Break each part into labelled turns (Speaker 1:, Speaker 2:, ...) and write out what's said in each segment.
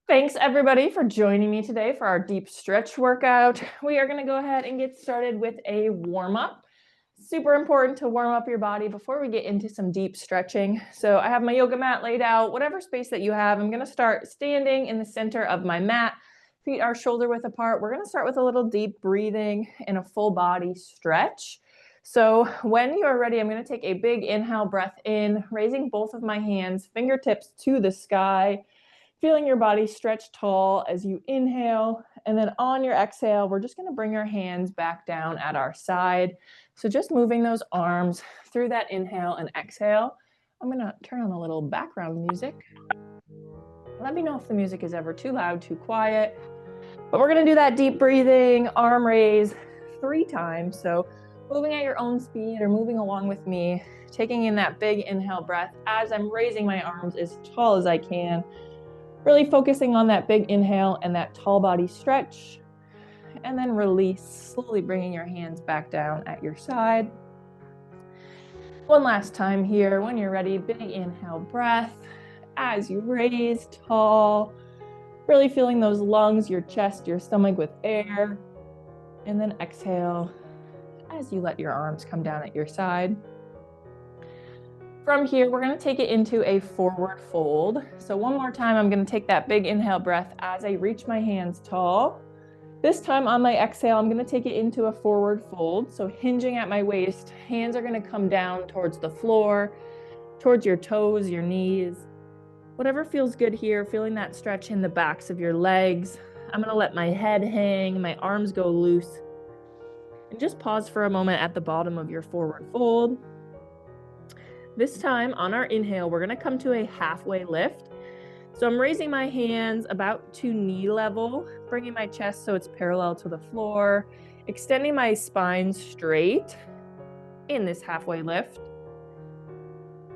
Speaker 1: Thanks everybody for joining me today for our deep stretch workout. We are going to go ahead and get started with a warm-up. Super important to warm up your body before we get into some deep stretching. So I have my yoga mat laid out, whatever space that you have. I'm going to start standing in the center of my mat. Feet are shoulder width apart. We're going to start with a little deep breathing and a full body stretch. So when you are ready, I'm going to take a big inhale breath in, raising both of my hands, fingertips to the sky. Feeling your body stretch tall as you inhale, and then on your exhale, we're just going to bring our hands back down at our side. So just moving those arms through that inhale and exhale. I'm going to turn on a little background music. Let me know if the music is ever too loud, too quiet. But we're going to do that deep breathing, arm raise 3 times. So moving at your own speed or moving along with me, taking in that big inhale breath as I'm raising my arms as tall as I can. Really focusing on that big inhale and that tall body stretch. And then release, slowly bringing your hands back down at your side. One last time here. When you're ready, big inhale breath as you raise tall. Really feeling those lungs, your chest, your stomach with air. And then exhale as you let your arms come down at your side. From here, we're going to take it into a forward fold. So one more time, I'm going to take that big inhale breath as I reach my hands tall. This time on my exhale, I'm going to take it into a forward fold. So hinging at my waist, hands are going to come down towards the floor, towards your toes, your knees. Whatever feels good here, feeling that stretch in the backs of your legs. I'm going to let my head hang, my arms go loose. And just pause for a moment at the bottom of your forward fold. This time on our inhale, we're going to come to a halfway lift. So I'm raising my hands about to knee level, bringing my chest so it's parallel to the floor, extending my spine straight in this halfway lift.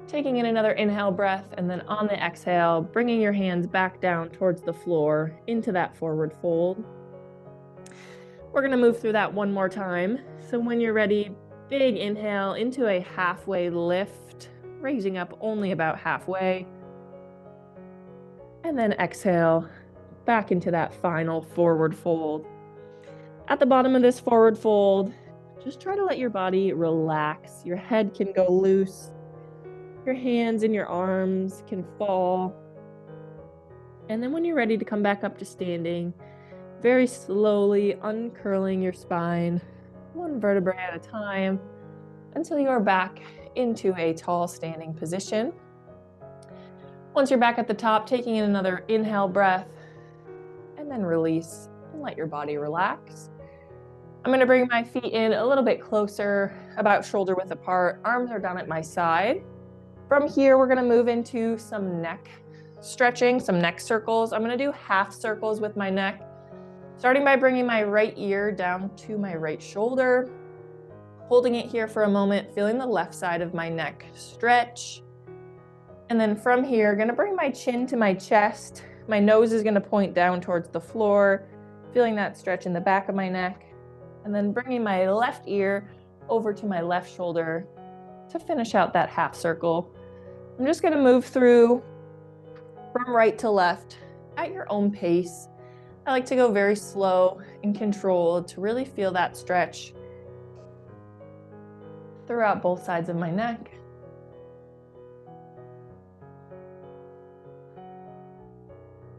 Speaker 1: Taking in another inhale breath, and then on the exhale, bringing your hands back down towards the floor into that forward fold. We're going to move through that one more time. So when you're ready, big inhale into a halfway lift, raising up only about halfway. And then exhale back into that final forward fold. At the bottom of this forward fold, just try to let your body relax. Your head can go loose. Your hands and your arms can fall. And then when you're ready to come back up to standing, very slowly uncurling your spine, one vertebrae at a time, until you are back into a tall standing position. Once you're back at the top, taking in another inhale breath, and then release and let your body relax. I'm going to bring my feet in a little bit closer, about shoulder width apart. Arms are down at my side. From here, we're going to move into some neck stretching, some neck circles. I'm going to do half circles with my neck, starting by bringing my right ear down to my right shoulder, holding it here for a moment, feeling the left side of my neck stretch. And then from here, going to bring my chin to my chest. My nose is going to point down towards the floor, feeling that stretch in the back of my neck. And then bringing my left ear over to my left shoulder to finish out that half circle. I'm just going to move through from right to left at your own pace. I like to go very slow and controlled to really feel that stretch throughout both sides of my neck.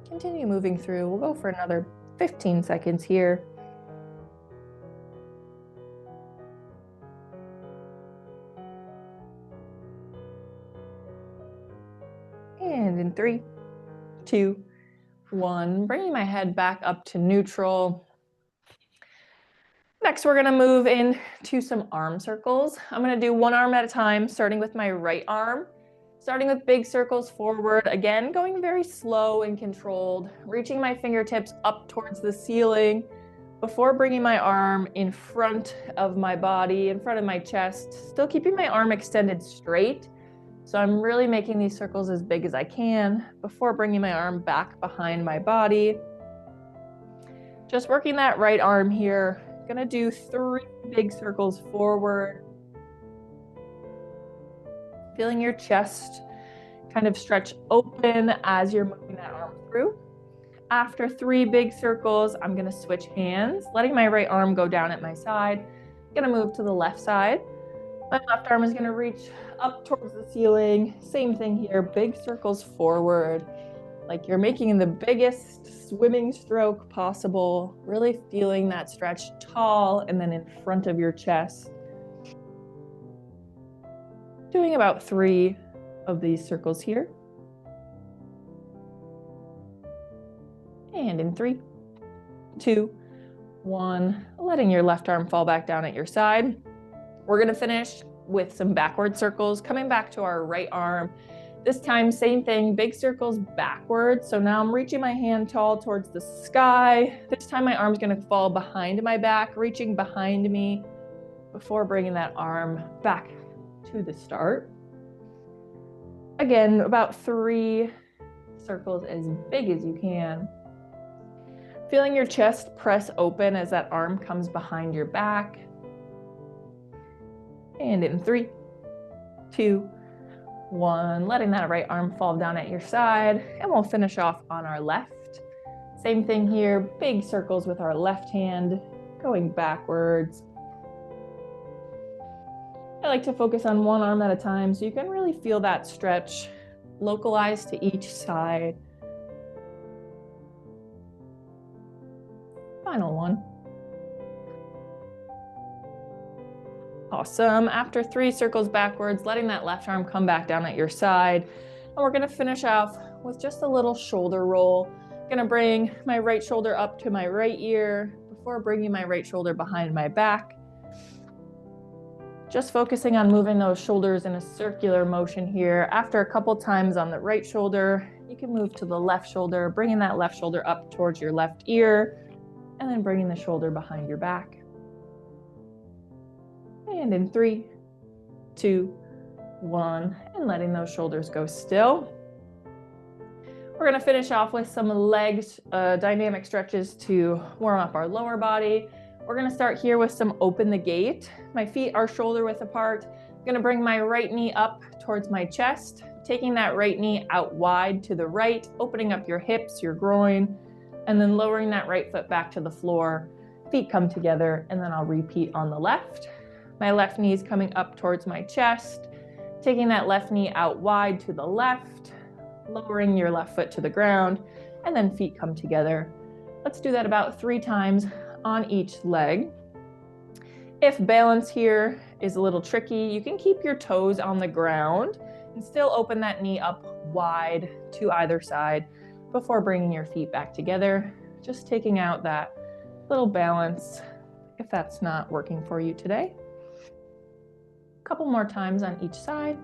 Speaker 1: Continue moving through. We'll go for another 15 seconds here. And in 3, 2, 1, bringing my head back up to neutral. Next, we're going to move into some arm circles. I'm going to do one arm at a time, starting with my right arm. Starting with big circles forward, again, going very slow and controlled, reaching my fingertips up towards the ceiling before bringing my arm in front of my body, in front of my chest, still keeping my arm extended straight. So I'm really making these circles as big as I can before bringing my arm back behind my body. Just working that right arm here. Gonna do 3 big circles forward. Feeling your chest kind of stretch open as you're moving that arm through. After 3 big circles, I'm gonna switch hands, letting my right arm go down at my side. I'm gonna move to the left side. My left arm is gonna reach up towards the ceiling. Same thing here, big circles forward, like you're making the biggest swimming stroke possible, really feeling that stretch tall and then in front of your chest. Doing about 3 of these circles here. And in 3, 2, 1, letting your left arm fall back down at your side. We're gonna finish with some backward circles, coming back to our right arm. This time, same thing, big circles backwards. So now I'm reaching my hand tall towards the sky. This time my arm's gonna fall behind my back, reaching behind me before bringing that arm back to the start. Again, about 3 circles as big as you can. Feeling your chest press open as that arm comes behind your back. And in 3, 2, 1, letting that right arm fall down at your side. And we'll finish off on our left. Same thing here, big circles with our left hand, going backwards. I like to focus on one arm at a time so you can really feel that stretch localized to each side. Final one. Awesome. After 3 circles backwards, letting that left arm come back down at your side. And we're gonna finish off with just a little shoulder roll. I'm gonna bring my right shoulder up to my right ear before bringing my right shoulder behind my back. Just focusing on moving those shoulders in a circular motion here. After a couple times on the right shoulder, you can move to the left shoulder, bringing that left shoulder up towards your left ear, and then bringing the shoulder behind your back. And in 3, 2, 1, and letting those shoulders go still. We're gonna finish off with some legs, dynamic stretches to warm up our lower body. We're gonna start here with some open the gate. My feet are shoulder width apart. I'm gonna bring my right knee up towards my chest, taking that right knee out wide to the right, opening up your hips, your groin, and then lowering that right foot back to the floor. Feet come together, and then I'll repeat on the left. My left knee is coming up towards my chest, taking that left knee out wide to the left, lowering your left foot to the ground, and then feet come together. Let's do that about 3 times on each leg. If balance here is a little tricky, you can keep your toes on the ground and still open that knee up wide to either side before bringing your feet back together. Just taking out that little balance if that's not working for you today. A couple more times on each side.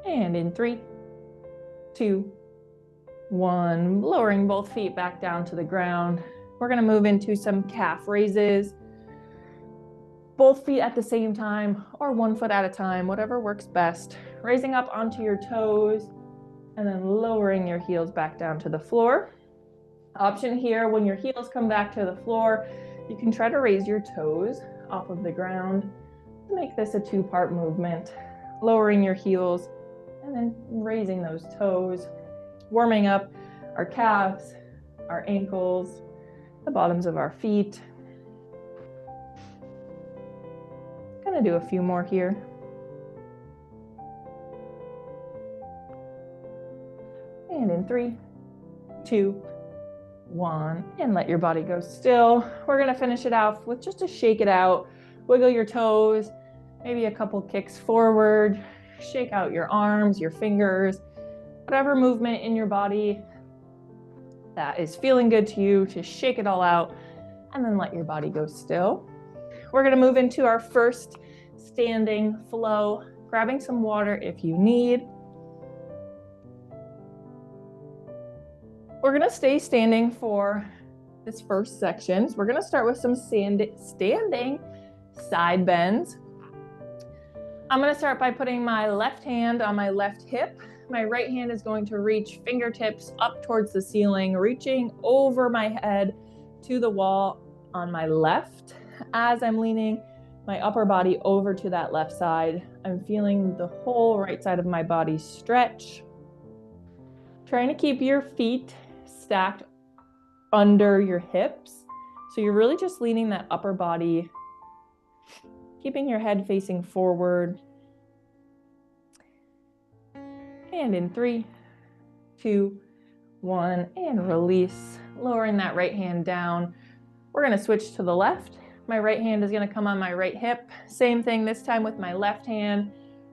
Speaker 1: And in 3, 2, 1, lowering both feet back down to the ground. We're gonna move into some calf raises. Both feet at the same time or one foot at a time, whatever works best. Raising up onto your toes and then lowering your heels back down to the floor. Option here, when your heels come back to the floor, you can try to raise your toes off of the ground to make this a 2-part movement. Lowering your heels and then raising those toes, warming up our calves, our ankles, the bottoms of our feet. Gonna do a few more here. And in 3, 2, 1, and let your body go still. We're gonna finish it off with just a shake it out. Wiggle your toes, maybe a couple kicks forward, shake out your arms, your fingers, whatever movement in your body that is feeling good to you, to shake it all out, and then let your body go still. We're gonna move into our first standing flow, grabbing some water if you need. We're gonna stay standing for this first section. So we're gonna start with some standing side bends. I'm gonna start by putting my left hand on my left hip. My right hand is going to reach fingertips up towards the ceiling, reaching over my head to the wall on my left. As I'm leaning my upper body over to that left side, I'm feeling the whole right side of my body stretch. Trying to keep your feet stacked under your hips. So you're really just leaning that upper body, keeping your head facing forward. And in 3, 2, 1, and release. Lowering that right hand down. We're gonna switch to the left. My right hand is gonna come on my right hip. Same thing this time with my left hand.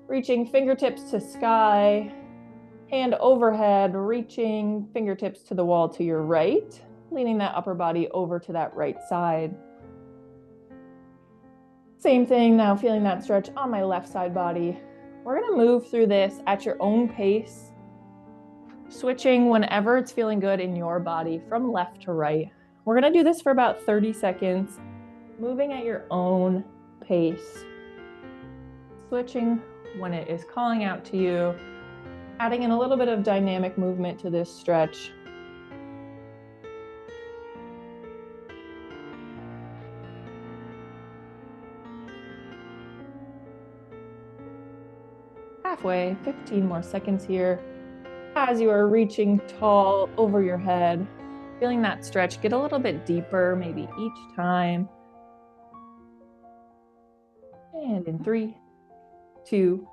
Speaker 1: Reaching fingertips to sky, hand overhead, reaching fingertips to the wall to your right, leaning that upper body over to that right side. Same thing now, feeling that stretch on my left side body. We're gonna move through this at your own pace, switching whenever it's feeling good in your body from left to right. We're gonna do this for about 30 seconds, moving at your own pace, switching when it is calling out to you, adding in a little bit of dynamic movement to this stretch. Halfway, 15 more seconds here. As you are reaching tall over your head, feeling that stretch get a little bit deeper, maybe each time. And in 3, 2,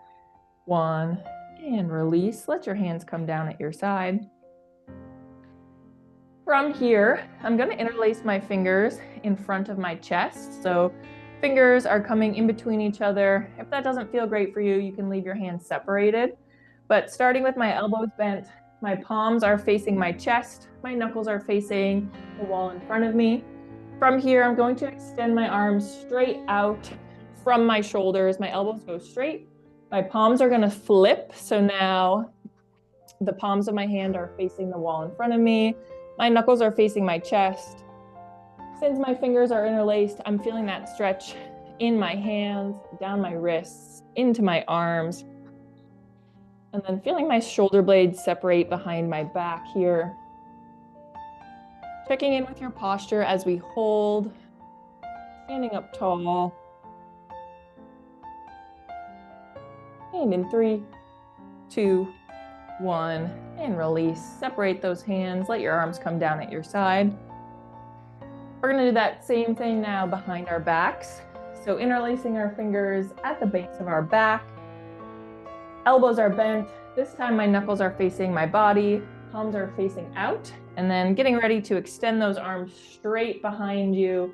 Speaker 1: 1, and release. Let your hands come down at your side. From here, I'm going to interlace my fingers in front of my chest. So fingers are coming in between each other. If that doesn't feel great for you, you can leave your hands separated. But starting with my elbows bent, my palms are facing my chest. My knuckles are facing the wall in front of me. From here, I'm going to extend my arms straight out from my shoulders. My elbows go straight. My palms are going to flip. So now the palms of my hand are facing the wall in front of me. My knuckles are facing my chest. Since my fingers are interlaced, I'm feeling that stretch in my hands, down my wrists, into my arms. And then feeling my shoulder blades separate behind my back here. Checking in with your posture as we hold, standing up tall. And in 3, 2, 1, and release. Separate those hands. Let your arms come down at your side. We're going to do that same thing now behind our backs. So interlacing our fingers at the base of our back. Elbows are bent. This time my knuckles are facing my body. Palms are facing out. And then getting ready to extend those arms straight behind you.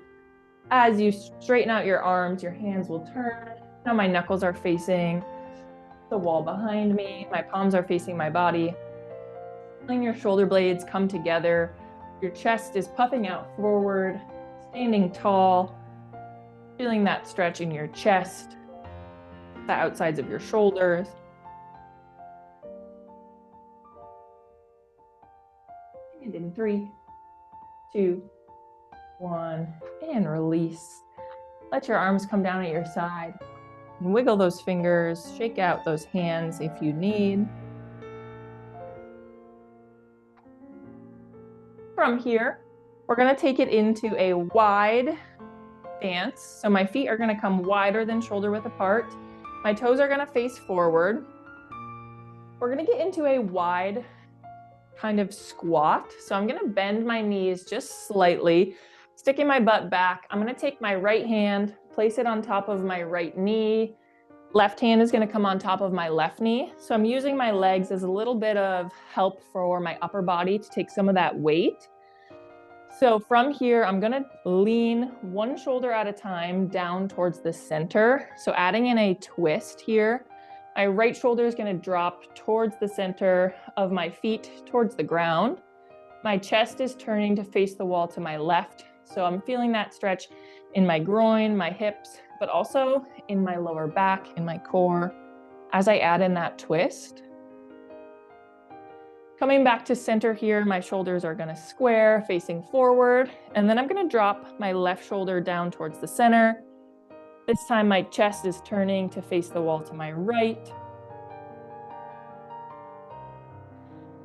Speaker 1: As you straighten out your arms, your hands will turn. Now my knuckles are facing the wall behind me. My palms are facing my body. Feeling your shoulder blades come together. Your chest is puffing out forward, standing tall. Feeling that stretch in your chest, the outsides of your shoulders. And in 3, 2, 1, and release. Let your arms come down at your side. And wiggle those fingers, shake out those hands if you need. From here, we're going to take it into a wide stance. So my feet are going to come wider than shoulder width apart. My toes are going to face forward. We're going to get into a wide kind of squat. So I'm going to bend my knees just slightly, sticking my butt back. I'm going to take my right hand, place it on top of my right knee. Left hand is going to come on top of my left knee. So I'm using my legs as a little bit of help for my upper body to take some of that weight. So from here, I'm going to lean one shoulder at a time down towards the center. So adding in a twist here. My right shoulder is going to drop towards the center of my feet, towards the ground. My chest is turning to face the wall to my left. So I'm feeling that stretch in my groin, my hips, but also in my lower back, in my core, as I add in that twist. Coming back to center here, my shoulders are going to square, facing forward, and then I'm going to drop my left shoulder down towards the center. This time my chest is turning to face the wall to my right.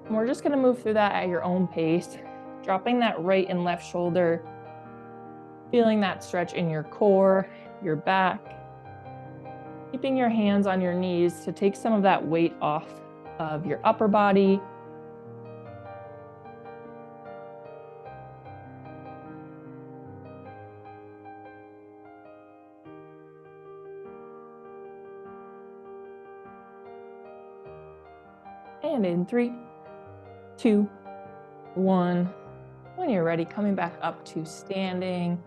Speaker 1: And we're just going to move through that at your own pace, dropping that right and left shoulder, feeling that stretch in your core, your back, keeping your hands on your knees to take some of that weight off of your upper body. And in 3, 2, 1. When you're ready, coming back up to standing.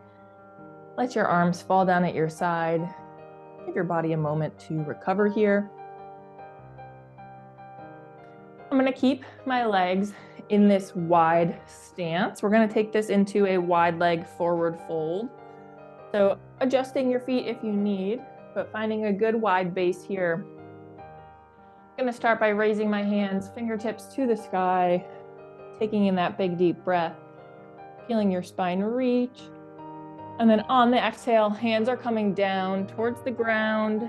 Speaker 1: Let your arms fall down at your side. Give your body a moment to recover here. I'm going to keep my legs in this wide stance. We're going to take this into a wide leg forward fold. So adjusting your feet if you need, but finding a good wide base here. I'm going to start by raising my hands, fingertips to the sky, taking in that big deep breath, feeling your spine reach. And then on the exhale, hands are coming down towards the ground,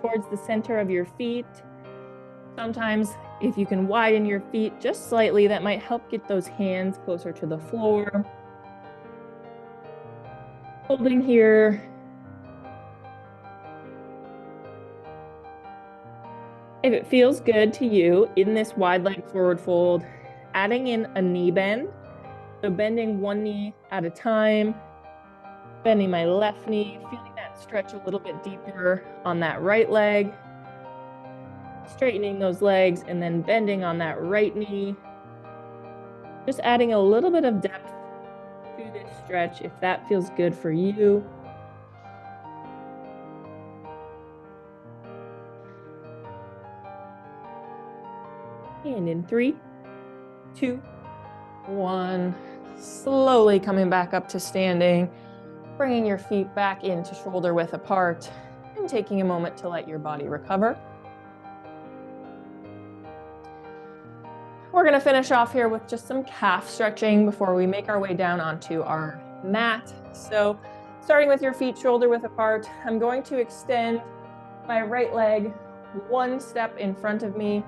Speaker 1: towards the center of your feet. Sometimes if you can widen your feet just slightly, that might help get those hands closer to the floor. Holding here. If it feels good to you in this wide leg forward fold, adding in a knee bend. So bending one knee at a time, bending my left knee, feeling that stretch a little bit deeper on that right leg, straightening those legs and then bending on that right knee. Just adding a little bit of depth to this stretch if that feels good for you. And in 3, 2, 1, slowly coming back up to standing, bringing your feet back into shoulder width apart and taking a moment to let your body recover. We're going to finish off here with just some calf stretching before we make our way down onto our mat. So starting with your feet shoulder width apart, I'm going to extend my right leg one step in front of me.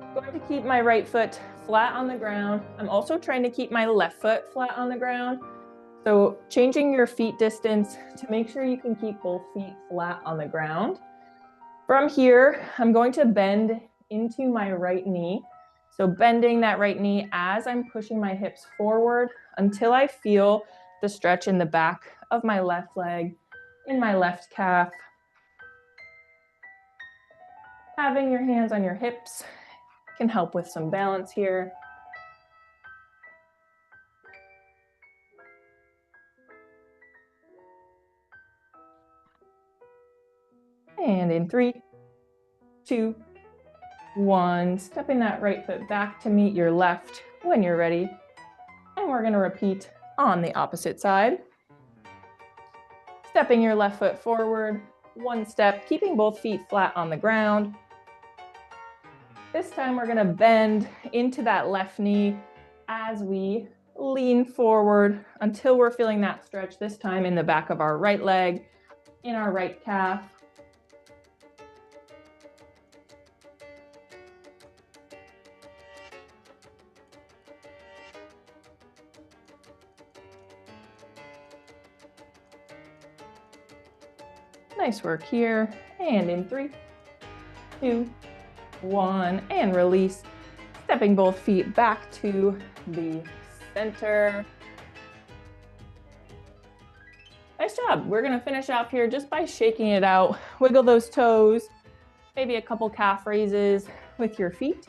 Speaker 1: I'm going to keep my right foot flat on the ground. I'm also trying to keep my left foot flat on the ground. So changing your feet distance to make sure you can keep both feet flat on the ground. From here, I'm going to bend into my right knee. So bending that right knee as I'm pushing my hips forward until I feel the stretch in the back of my left leg, in my left calf. Having your hands on your hips can help with some balance here. And in 3, 2, 1, stepping that right foot back to meet your left when you're ready. And we're going to repeat on the opposite side. Stepping your left foot forward, one step, keeping both feet flat on the ground. This time we're going to bend into that left knee as we lean forward until we're feeling that stretch, this time in the back of our right leg, in our right calf. Nice work here. And in 3, 2, 1, and release. Stepping both feet back to the center. Nice job. We're going to finish off here just by shaking it out. Wiggle those toes, maybe a couple calf raises with your feet.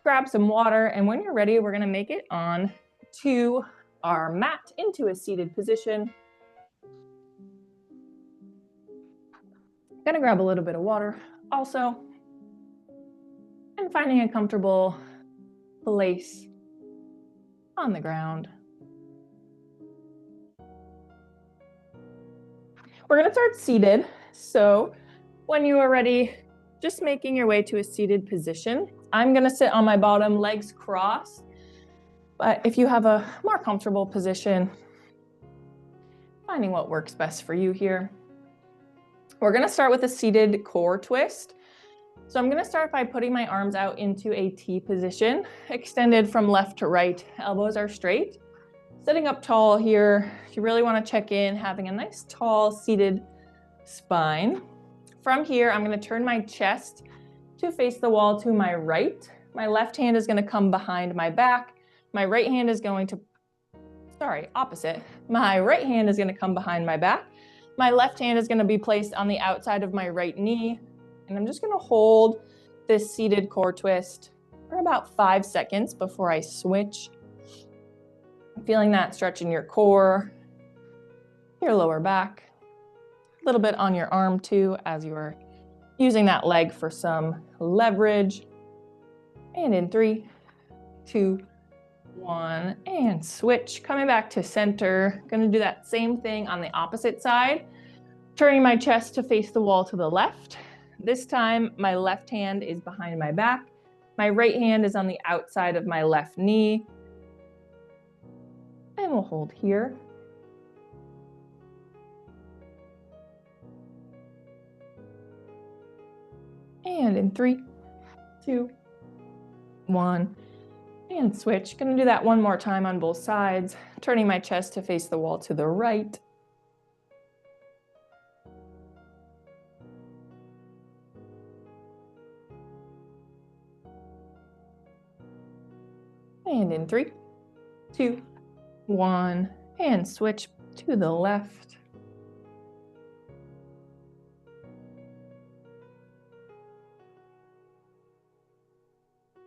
Speaker 1: Grab some water, and when you're ready, we're going to make it on to our mat into a seated position. Gonna grab a little bit of water also, and finding a comfortable place on the ground. We're gonna start seated. So when you are ready, just making your way to a seated position. I'm gonna sit on my bottom, legs crossed. But if you have a more comfortable position, finding what works best for you here. We're gonna start with a seated core twist. So I'm gonna start by putting my arms out into a T position, extended from left to right, elbows are straight. Sitting up tall here, you really wanna check in, having a nice tall seated spine. From here, I'm gonna turn my chest to face the wall to my right. My left hand is gonna come behind my back. My right hand is going to, opposite. My right hand is gonna come behind my back. My left hand is gonna be placed on the outside of my right knee. And I'm just gonna hold this seated core twist for about 5 seconds before I switch. Feeling that stretch in your core, your lower back, a little bit on your arm too as you are using that leg for some leverage. And in 3, 2, 1, and switch. Coming back to center. Gonna do that same thing on the opposite side. Turning my chest to face the wall to the left. This time, my left hand is behind my back. My right hand is on the outside of my left knee. And we'll hold here. And in 3, 2, 1, and switch. Gonna do that one more time on both sides. Turning my chest to face the wall to the right. And in 3, 2, 1, and switch to the left.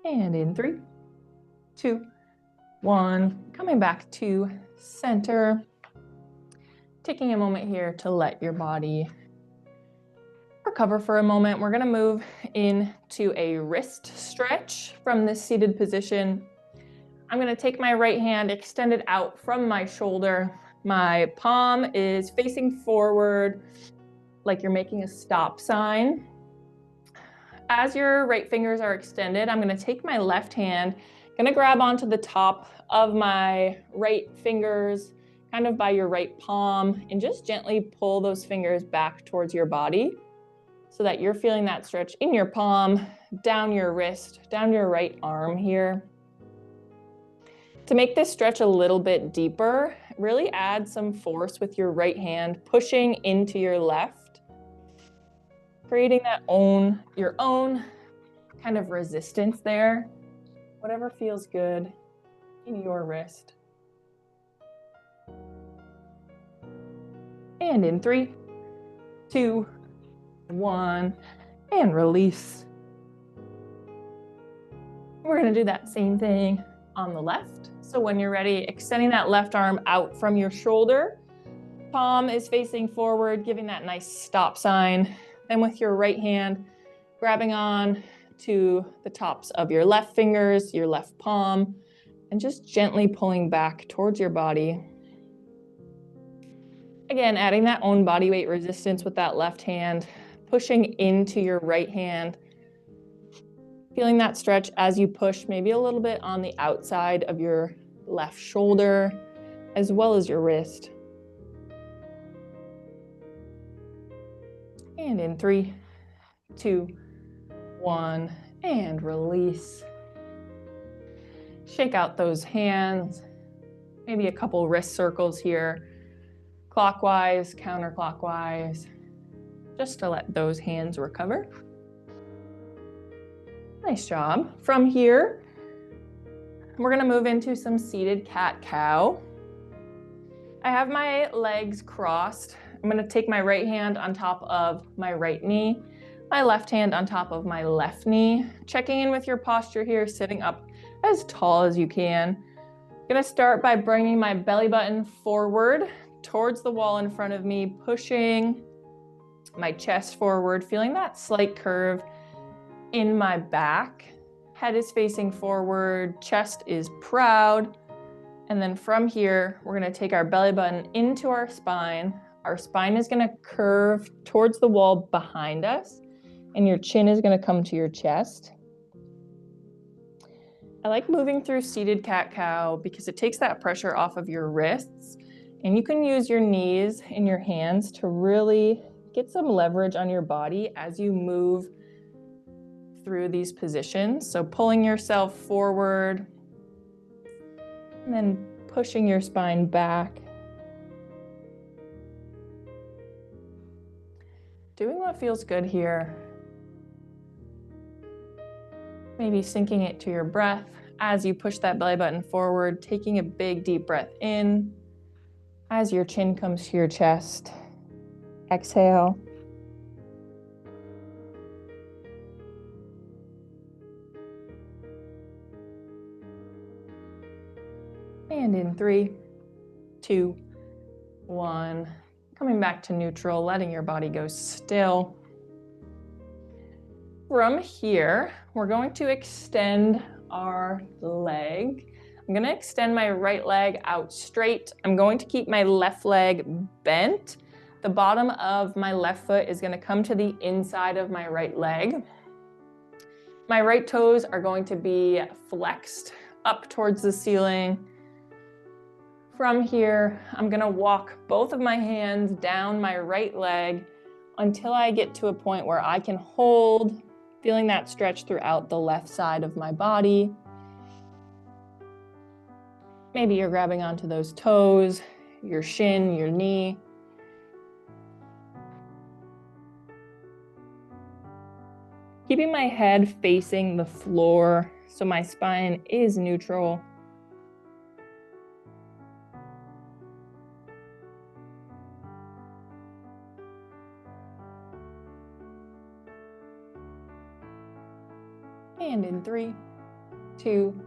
Speaker 1: And in 3, 2, 1, coming back to center. Taking a moment here to let your body recover for a moment. We're gonna move into a wrist stretch from this seated position. I'm gonna take my right hand, extend it out from my shoulder. My palm is facing forward like you're making a stop sign. As your right fingers are extended, I'm gonna take my left hand, gonna grab onto the top of my right fingers, kind of by your right palm, and just gently pull those fingers back towards your body so that you're feeling that stretch in your palm, down your wrist, down your right arm here. To make this stretch a little bit deeper, really add some force with your right hand, pushing into your left, creating your own kind of resistance there, whatever feels good in your wrist. And in 3, 2, 1, and release. We're gonna do that same thing on the left. So when you're ready, extending that left arm out from your shoulder, palm is facing forward, giving that nice stop sign. Then with your right hand, grabbing on to the tops of your left fingers, your left palm, and just gently pulling back towards your body. Again, adding that own body weight resistance with that left hand, pushing into your right hand, feeling that stretch as you push maybe a little bit on the outside of your left shoulder, as well as your wrist. And in 3, 2, 1, and release. Shake out those hands, maybe a couple wrist circles here, clockwise, counterclockwise, just to let those hands recover. Nice job. From here, we're gonna move into some seated cat-cow. I have my legs crossed. I'm gonna take my right hand on top of my right knee, my left hand on top of my left knee, checking in with your posture here, sitting up as tall as you can. I'm gonna start by bringing my belly button forward towards the wall in front of me, pushing my chest forward, feeling that slight curve in my back. Head is facing forward, chest is proud. And then from here, we're gonna take our belly button into our spine. Our spine is gonna curve towards the wall behind us, and your chin is gonna come to your chest. I like moving through seated cat-cow because it takes that pressure off of your wrists, and you can use your knees and your hands to really get some leverage on your body as you move through these positions. So pulling yourself forward and then pushing your spine back. Doing what feels good here. Maybe syncing it to your breath as you push that belly button forward, taking a big deep breath in as your chin comes to your chest. Exhale. And in 3, 2, 1. Coming back to neutral, letting your body go still. From here, we're going to extend our leg. I'm going to extend my right leg out straight. I'm going to keep my left leg bent. The bottom of my left foot is going to come to the inside of my right leg. My right toes are going to be flexed up towards the ceiling. From here, I'm going to walk both of my hands down my right leg until I get to a point where I can hold, feeling that stretch throughout the left side of my body. Maybe you're grabbing onto those toes, your shin, your knee. Keeping my head facing the floor so my spine is neutral. And in 3, 2,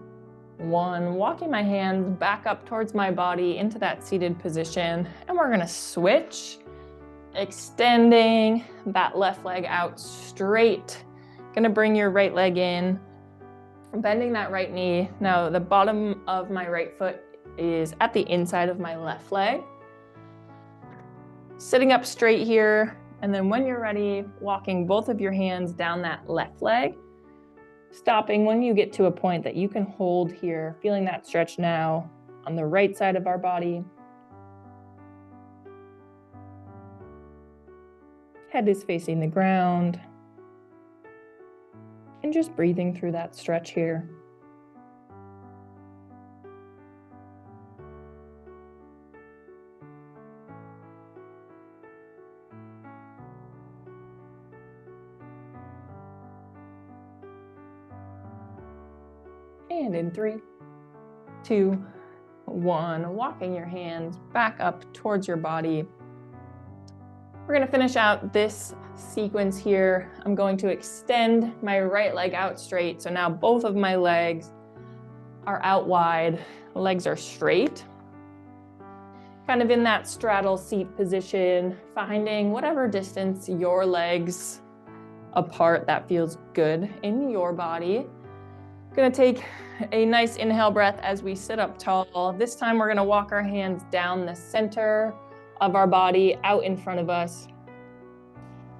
Speaker 1: 1, walking my hands back up towards my body into that seated position. And we're gonna switch, extending that left leg out straight. Gonna bring your right leg in, bending that right knee. Now the bottom of my right foot is at the inside of my left leg. Sitting up straight here, and then when you're ready, walking both of your hands down that left leg. Stopping when you get to a point that you can hold here, feeling that stretch now on the right side of our body. Head is facing the ground. And just breathing through that stretch here. And in 3, 2, 1, walking your hands back up towards your body. We're going to finish out this sequence here. I'm going to extend my right leg out straight. So now both of my legs are out wide. Legs are straight. Kind of in that straddle seat position, finding whatever distance your legs apart that feels good in your body. Gonna take a nice inhale breath as we sit up tall. This time we're gonna walk our hands down the center of our body, out in front of us.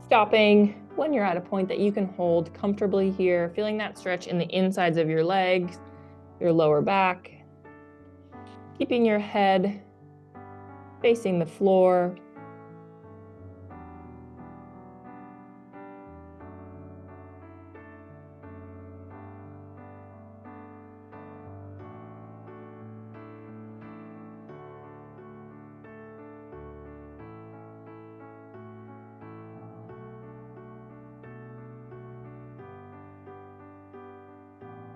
Speaker 1: Stopping when you're at a point that you can hold comfortably here, feeling that stretch in the insides of your legs, your lower back. Keeping your head facing the floor.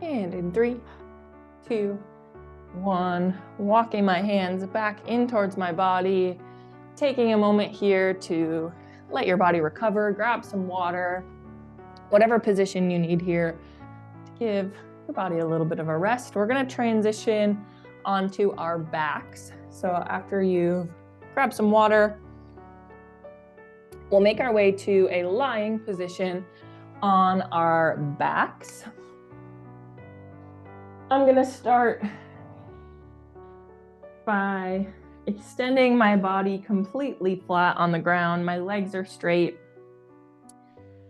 Speaker 1: And in 3, 2, 1, walking my hands back in towards my body, taking a moment here to let your body recover, grab some water, whatever position you need here to give your body a little bit of a rest. We're going to transition onto our backs. So after you grab some water, we'll make our way to a lying position on our backs. I'm gonna start by extending my body completely flat on the ground. My legs are straight.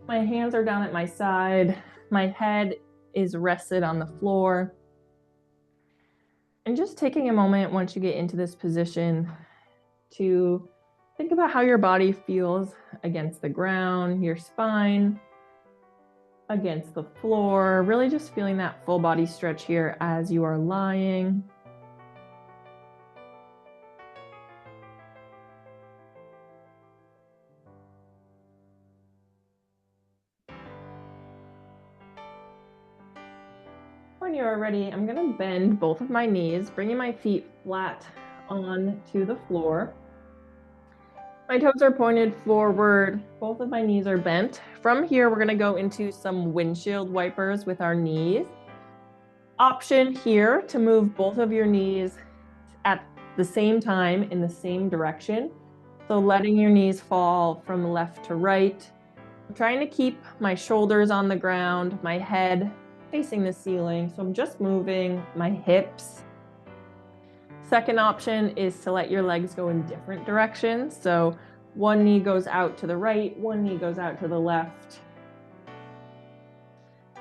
Speaker 1: My hands are down at my side. My head is rested on the floor. And just taking a moment once you get into this position to think about how your body feels against the ground, your spine, against the floor, really just feeling that full body stretch here as you are lying. When you are ready, I'm going to bend both of my knees, bringing my feet flat onto the floor. My toes are pointed forward. Both of my knees are bent. From here, we're going to go into some windshield wipers with our knees. Option here to move both of your knees at the same time in the same direction. So letting your knees fall from left to right. I'm trying to keep my shoulders on the ground, my head facing the ceiling. So I'm just moving my hips. Second option is to let your legs go in different directions. So one knee goes out to the right, one knee goes out to the left.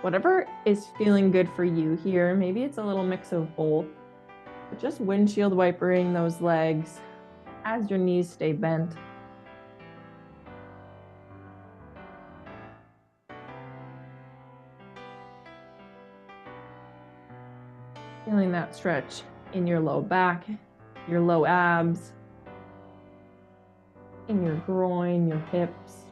Speaker 1: Whatever is feeling good for you here. Maybe it's a little mix of both, but just windshield wipering those legs as your knees stay bent. Feeling that stretch in your low back, your low abs, in your groin, your hips.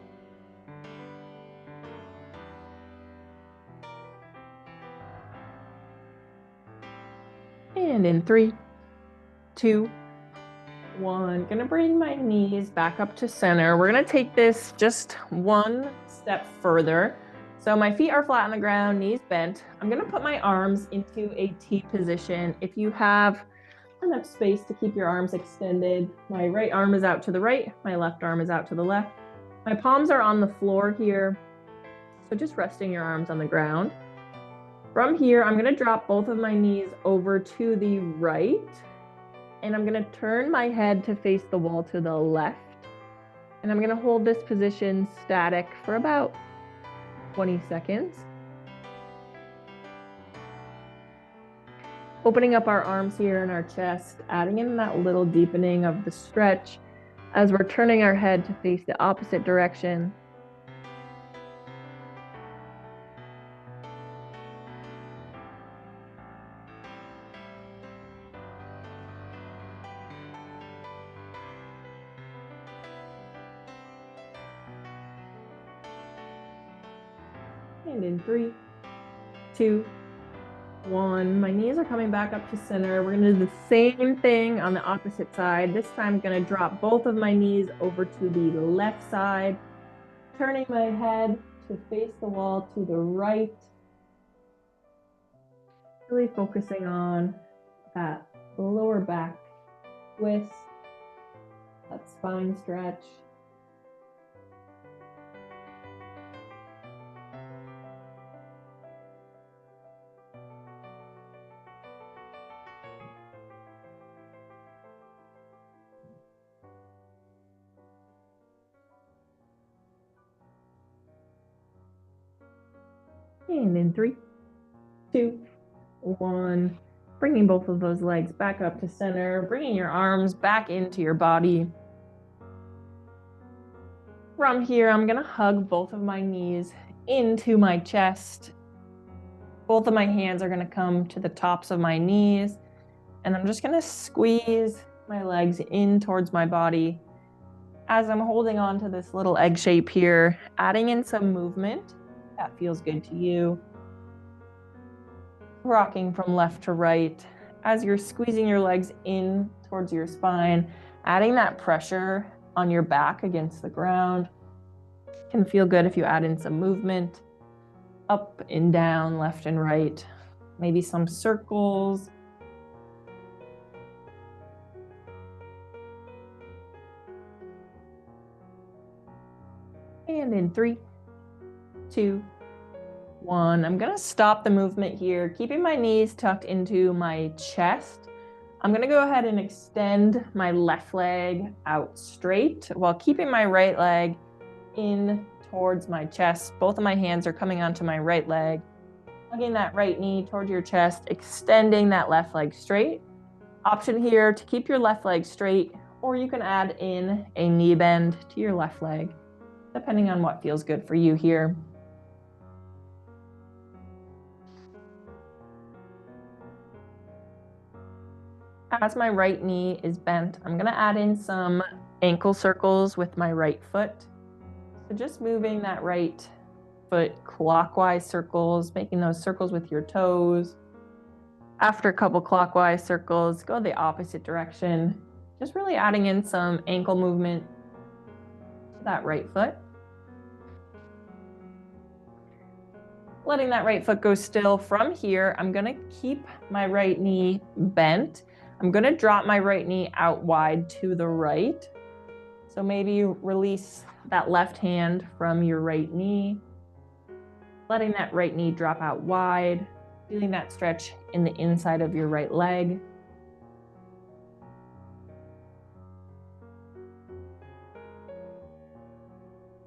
Speaker 1: And in 3, 2, 1, gonna bring my knees back up to center. We're gonna take this just one step further. So my feet are flat on the ground, knees bent. I'm gonna put my arms into a T position. If you have enough space to keep your arms extended, my right arm is out to the right, my left arm is out to the left. My palms are on the floor here. So just resting your arms on the ground. From here, I'm gonna drop both of my knees over to the right, and I'm gonna turn my head to face the wall to the left. And I'm gonna hold this position static for about 20 seconds. Opening up our arms here in our chest, adding in that little deepening of the stretch as we're turning our head to face the opposite direction. And in 3, 2, 1, my knees are coming back up to center. We're gonna do the same thing on the opposite side. This time I'm gonna drop both of my knees over to the left side, turning my head to face the wall to the right. Really focusing on that lower back twist, that spine stretch. And in 3, 2, 1, bringing both of those legs back up to center, bringing your arms back into your body. From here, I'm gonna hug both of my knees into my chest. Both of my hands are gonna come to the tops of my knees, and I'm just gonna squeeze my legs in towards my body as I'm holding on to this little egg shape here, adding in some movement that feels good to you. Rocking from left to right as you're squeezing your legs in towards your spine, adding that pressure on your back against the ground. Can feel good if you add in some movement up and down, left and right, maybe some circles. And in 3, 2, 1, I'm gonna stop the movement here, keeping my knees tucked into my chest. I'm gonna go ahead and extend my left leg out straight while keeping my right leg in towards my chest. Both of my hands are coming onto my right leg, hugging that right knee towards your chest, extending that left leg straight. Option here to keep your left leg straight, or you can add in a knee bend to your left leg, depending on what feels good for you here. As my right knee is bent, I'm gonna add in some ankle circles with my right foot. So just moving that right foot clockwise circles, making those circles with your toes. After a couple clockwise circles, go the opposite direction. Just really adding in some ankle movement to that right foot. Letting that right foot go still. From here, I'm gonna keep my right knee bent. I'm going to drop my right knee out wide to the right. So maybe you release that left hand from your right knee, letting that right knee drop out wide, feeling that stretch in the inside of your right leg.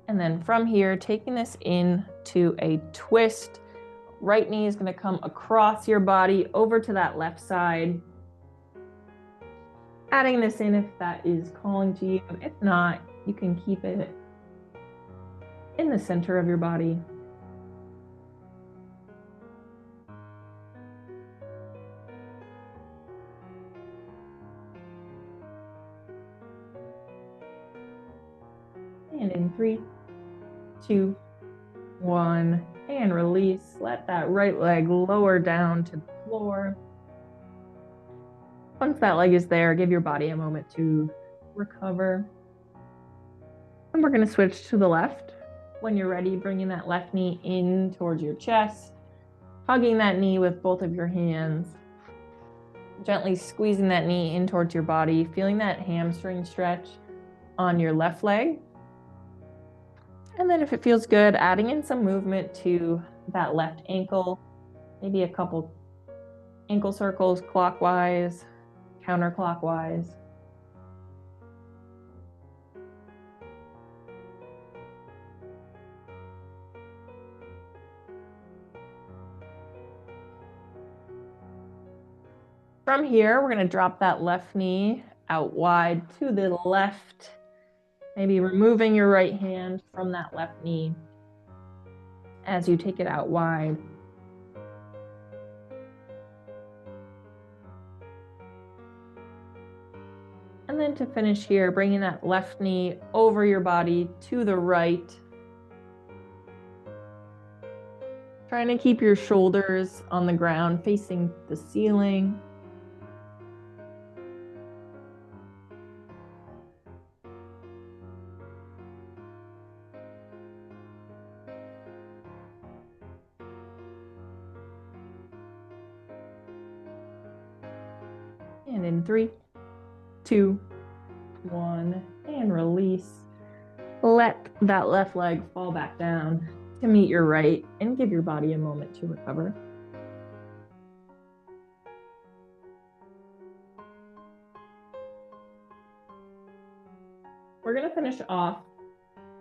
Speaker 1: And then from here, taking this into a twist. Right knee is going to come across your body over to that left side. Adding this in if that is calling to you. If not, you can keep it in the center of your body. And in 3, 2, 1, and release. Let that right leg lower down to the floor. Once that leg is there, give your body a moment to recover. And we're going to switch to the left. When you're ready, bringing that left knee in towards your chest, hugging that knee with both of your hands, gently squeezing that knee in towards your body, feeling that hamstring stretch on your left leg. And then if it feels good, adding in some movement to that left ankle, maybe a couple ankle circles clockwise, counterclockwise. From here, we're going to drop that left knee out wide to the left, maybe removing your right hand from that left knee as you take it out wide. And then to finish here, bringing that left knee over your body to the right. Trying to keep your shoulders on the ground, facing the ceiling. And in 3, 2, 1, and release. Let that left leg fall back down to meet your right and give your body a moment to recover. We're going to finish off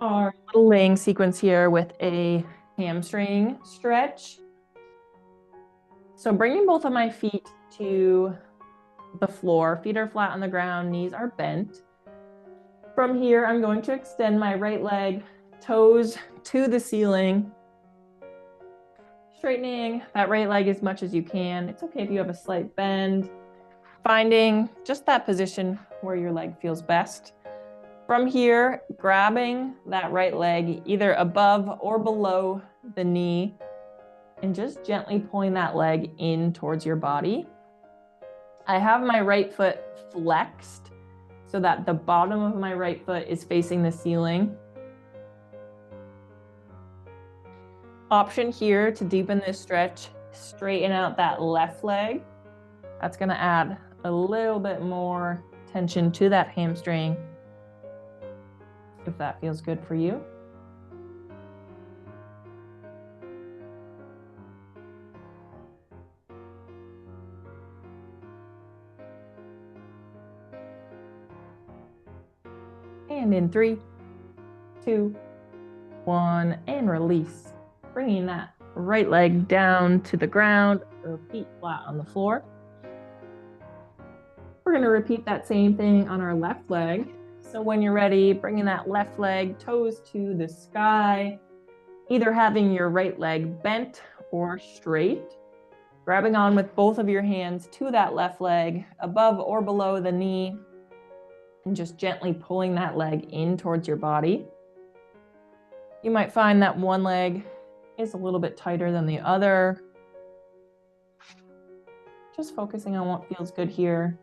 Speaker 1: our little laying sequence here with a hamstring stretch. So bringing both of my feet to the floor, feet are flat on the ground, knees are bent. From here, I'm going to extend my right leg, toes to the ceiling, straightening that right leg as much as you can. It's okay if you have a slight bend, finding just that position where your leg feels best. From here, grabbing that right leg either above or below the knee and just gently pulling that leg in towards your body. I have my right foot flexed so that the bottom of my right foot is facing the ceiling. Option here to deepen this stretch, straighten out that left leg. That's going to add a little bit more tension to that hamstring, if that feels good for you. And in 3, 2, 1, and release. Bringing that right leg down to the ground or feet flat on the floor. We're going to repeat that same thing on our left leg. So when you're ready, bringing that left leg, toes to the sky, either having your right leg bent or straight, grabbing on with both of your hands to that left leg, above or below the knee, and just gently pulling that leg in towards your body. You might find that one leg is a little bit tighter than the other. Just focusing on what feels good here.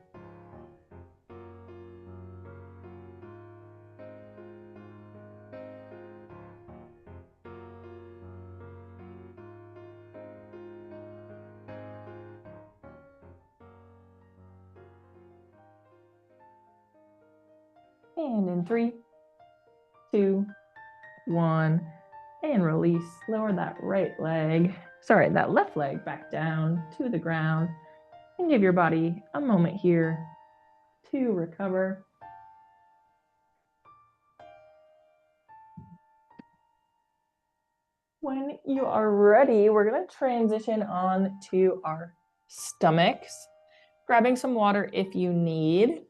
Speaker 1: And in 3, 2, 1, and release. Lower that that left leg back down to the ground, and give your body a moment here to recover. When you are ready, we're going to transition on to our stomachs, grabbing some water if you need.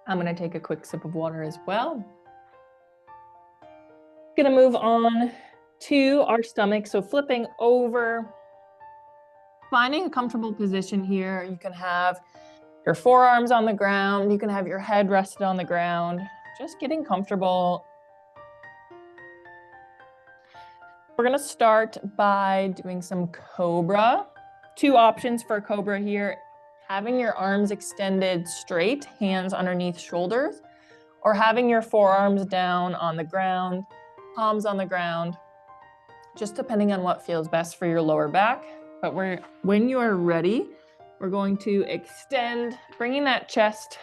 Speaker 1: I'm going to take a quick sip of water as well. Going to move on to our stomach. So flipping over, finding a comfortable position here. You can have your forearms on the ground. You can have your head rested on the ground. Just getting comfortable. We're going to start by doing some cobra. 2 options for cobra here. Having your arms extended straight, hands underneath shoulders, or having your forearms down on the ground, palms on the ground, just depending on what feels best for your lower back. But when you are ready, we're going to extend, bringing that chest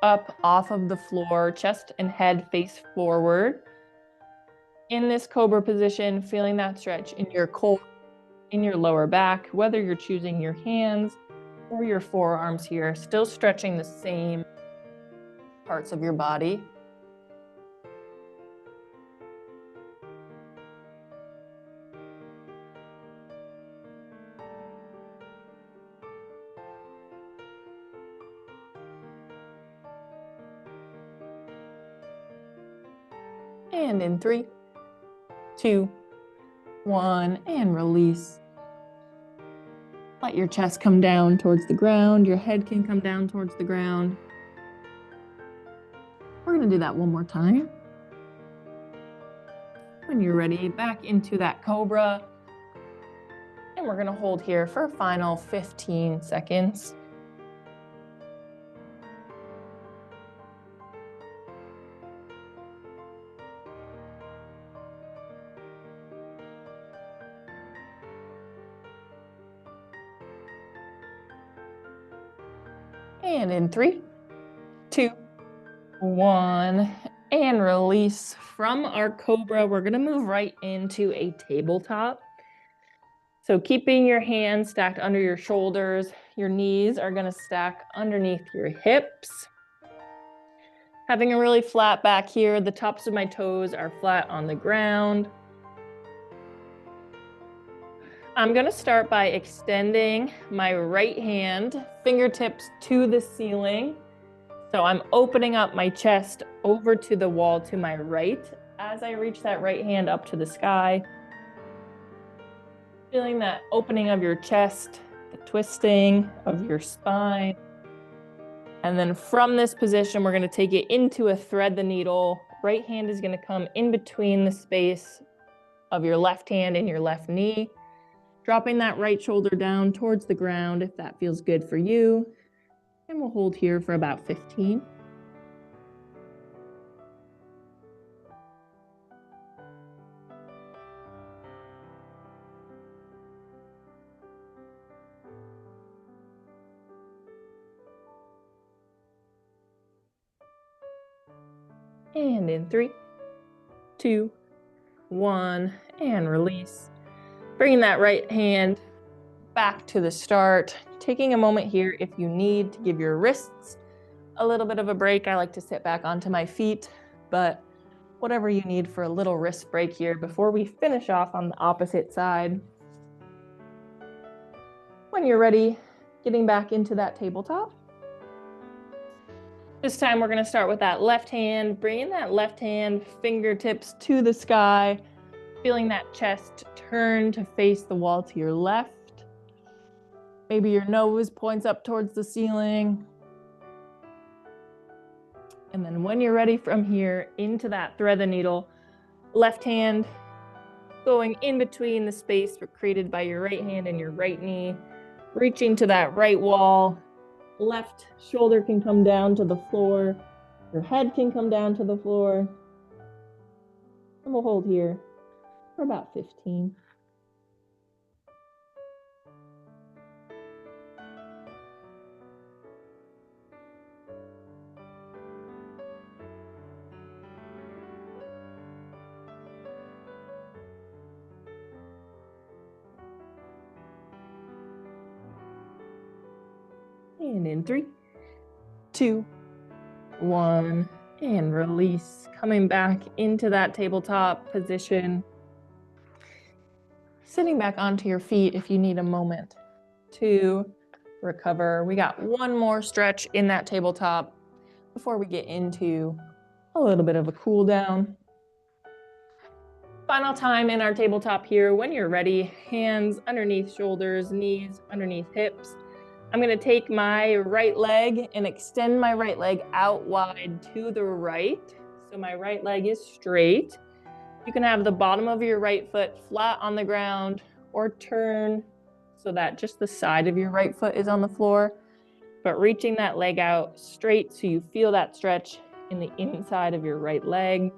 Speaker 1: up off of the floor, chest and head face forward. In this cobra position, feeling that stretch in your core, in your lower back, whether you're choosing your hands or your forearms here, still stretching the same parts of your body. And in 3, 2, 1, and release. Let your chest come down towards the ground. Your head can come down towards the ground. We're going to do that one more time. When you're ready, back into that cobra. And we're going to hold here for a final 15 seconds. And in 3, 2, 1, and release. From our cobra, we're going to move right into a tabletop. So keeping your hands stacked under your shoulders, your knees are going to stack underneath your hips. Having a really flat back here, the tops of my toes are flat on the ground. I'm going to start by extending my right hand, fingertips to the ceiling. So I'm opening up my chest over to the wall to my right as I reach that right hand up to the sky. Feeling that opening of your chest, the twisting of your spine. And then from this position, we're going to take it into a thread the needle. Right hand is going to come in between the space of your left hand and your left knee. Dropping that right shoulder down towards the ground if that feels good for you. And we'll hold here for about 15. And in 3, 2, 1, and release. Bringing that right hand back to the start. Taking a moment here if you need to give your wrists a little bit of a break. I like to sit back onto my feet, but whatever you need for a little wrist break here before we finish off on the opposite side. When you're ready, getting back into that tabletop. This time we're going to start with that left hand, bringing that left hand, fingertips to the sky, feeling that chest turn to face the wall to your left. Maybe your nose points up towards the ceiling. And then when you're ready from here, into that thread the needle, left hand going in between the space created by your right hand and your right knee, reaching to that right wall. Left shoulder can come down to the floor. Your head can come down to the floor. And we'll hold here for about 15. And in 3, 2, 1, and release. Coming back into that tabletop position. Sitting back onto your feet if you need a moment to recover. We got one more stretch in that tabletop before we get into a little bit of a cool down. Final time in our tabletop here. When you're ready, hands underneath shoulders, knees underneath hips. I'm gonna take my right leg and extend my right leg out wide to the right. So my right leg is straight. You can have the bottom of your right foot flat on the ground or turn so that just the side of your right foot is on the floor, but reaching that leg out straight so you feel that stretch in the inside of your right leg.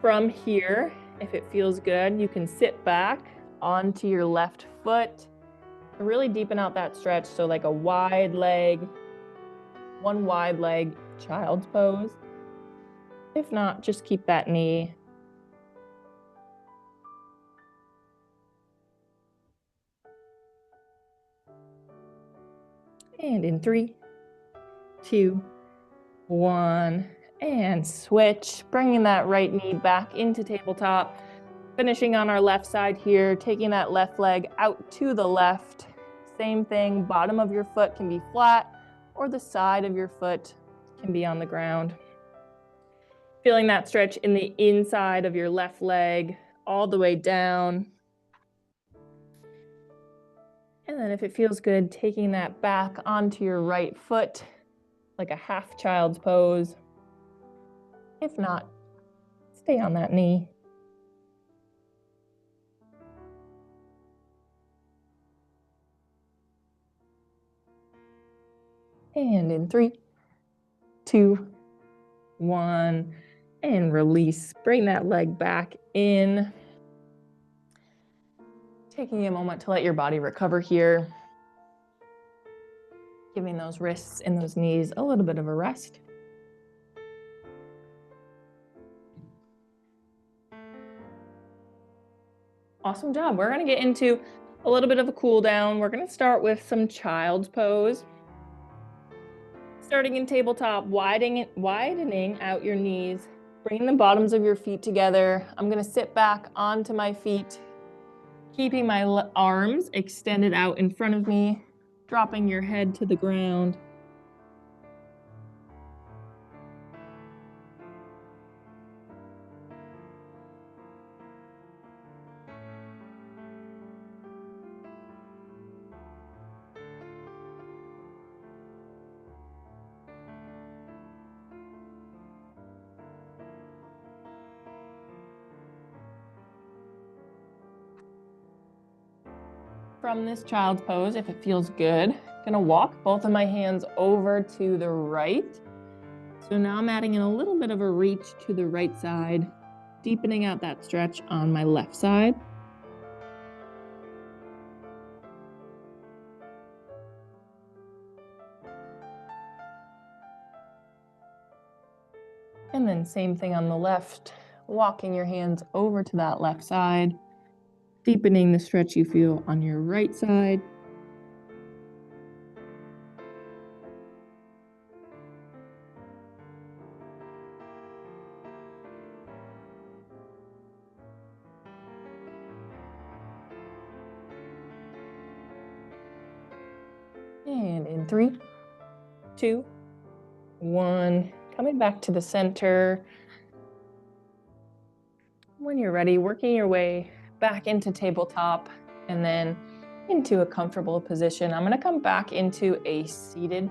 Speaker 1: From here, if it feels good, you can sit back onto your left foot and really deepen out that stretch. So like a wide leg, one wide leg, child's pose. If not, just keep that knee and in 3, 2, 1, and switch, bringing that right knee back into tabletop, finishing on our left side here, taking that left leg out to the left. Same thing, bottom of your foot can be flat or the side of your foot can be on the ground. Feeling that stretch in the inside of your left leg all the way down. And then if it feels good, taking that back onto your right foot, like a half child's pose. If not, stay on that knee. And in 3, 2, 1, and release. Bring that leg back in. Taking a moment to let your body recover here. Giving those wrists and those knees a little bit of a rest. Awesome job. We're going to get into a little bit of a cool down. We're going to start with some child's pose. Starting in tabletop, widening out your knees, bringing the bottoms of your feet together. I'm going to sit back onto my feet, keeping my arms extended out in front of me, dropping your head to the ground. From this child's pose, if it feels good, I'm gonna walk both of my hands over to the right. So now I'm adding in a little bit of a reach to the right side, deepening out that stretch on my left side. And then same thing on the left, walking your hands over to that left side, deepening the stretch you feel on your right side. And in 3, 2, 1, coming back to the center. When you're ready, working your way back into tabletop and then into a comfortable position. I'm going to come back into a seated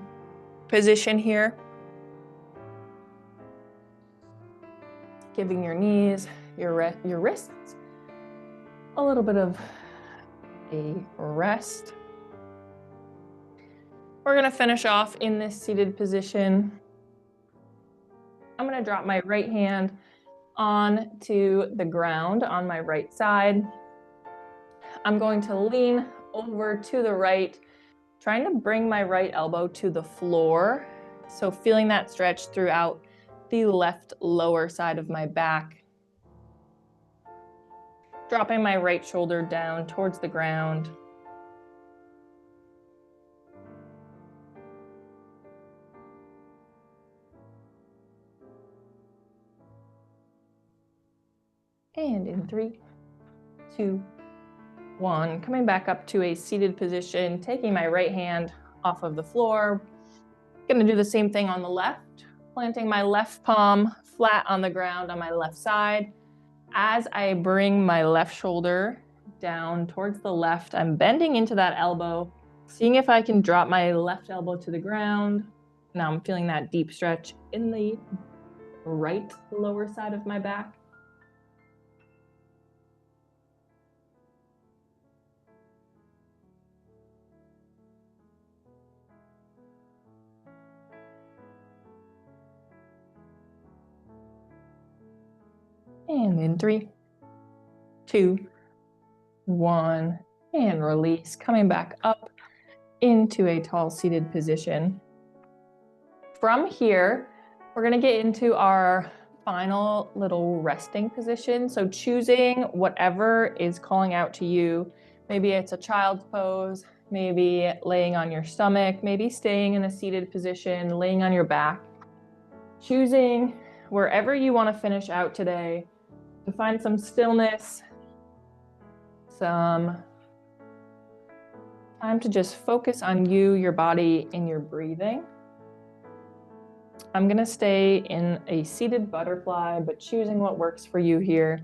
Speaker 1: position here. Giving your knees, your wrists a little bit of a rest. We're going to finish off in this seated position. I'm going to drop my right hand onto the ground on my right side. I'm going to lean over to the right, trying to bring my right elbow to the floor. So feeling that stretch throughout the left lower side of my back. Dropping my right shoulder down towards the ground. in 3, 2, 1. Coming back up to a seated position, taking my right hand off of the floor. Gonna do the same thing on the left, planting my left palm flat on the ground on my left side. As I bring my left shoulder down towards the left, I'm bending into that elbow, seeing if I can drop my left elbow to the ground. Now I'm feeling that deep stretch in the right lower side of my back. And in 3, 2, 1, and release. Coming back up into a tall seated position. From here, we're gonna get into our final little resting position. So choosing whatever is calling out to you. Maybe it's a child's pose, maybe laying on your stomach, maybe staying in a seated position, laying on your back. Choosing wherever you want to finish out today to find some stillness, some time to just focus on you, your body, and your breathing. I'm gonna stay in a seated butterfly, but choosing what works for you here.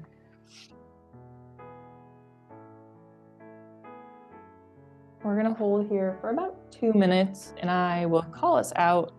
Speaker 1: We're gonna hold here for about 2 minutes, and I will call us out.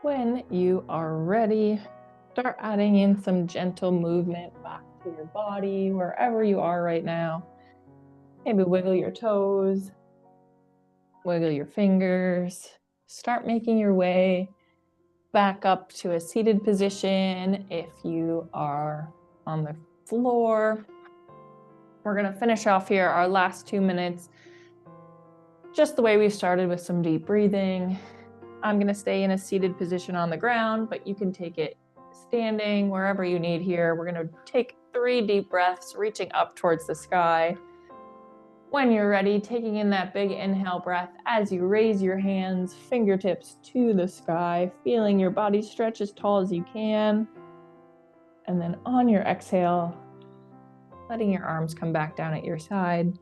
Speaker 1: When you are ready, start adding in some gentle movement back to your body, wherever you are right now. Maybe wiggle your toes, wiggle your fingers. Start making your way back up to a seated position if you are on the floor. We're gonna finish off here our last 2 minutes, just the way we started, with some deep breathing. I'm gonna stay in a seated position on the ground, but you can take it standing, wherever you need here. We're gonna take 3 deep breaths, reaching up towards the sky. When you're ready, taking in that big inhale breath as you raise your hands, fingertips to the sky, feeling your body stretch as tall as you can. And then on your exhale, letting your arms come back down at your side.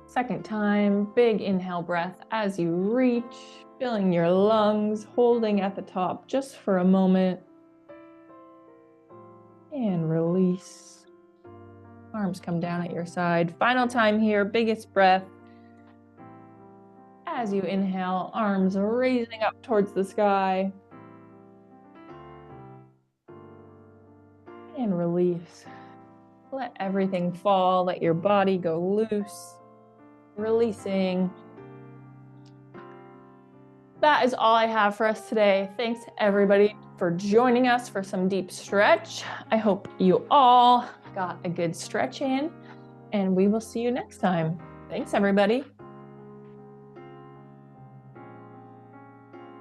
Speaker 1: Second time, big inhale breath as you reach, filling your lungs, holding at the top just for a moment. And release. Arms come down at your side. Final time here, biggest breath. As you inhale, arms raising up towards the sky. And release. Let everything fall, let your body go loose. Releasing. That is all I have for us today. Thanks everybody for joining us for some deep stretch. I hope you all got a good stretch in, and we will see you next time. Thanks, everybody.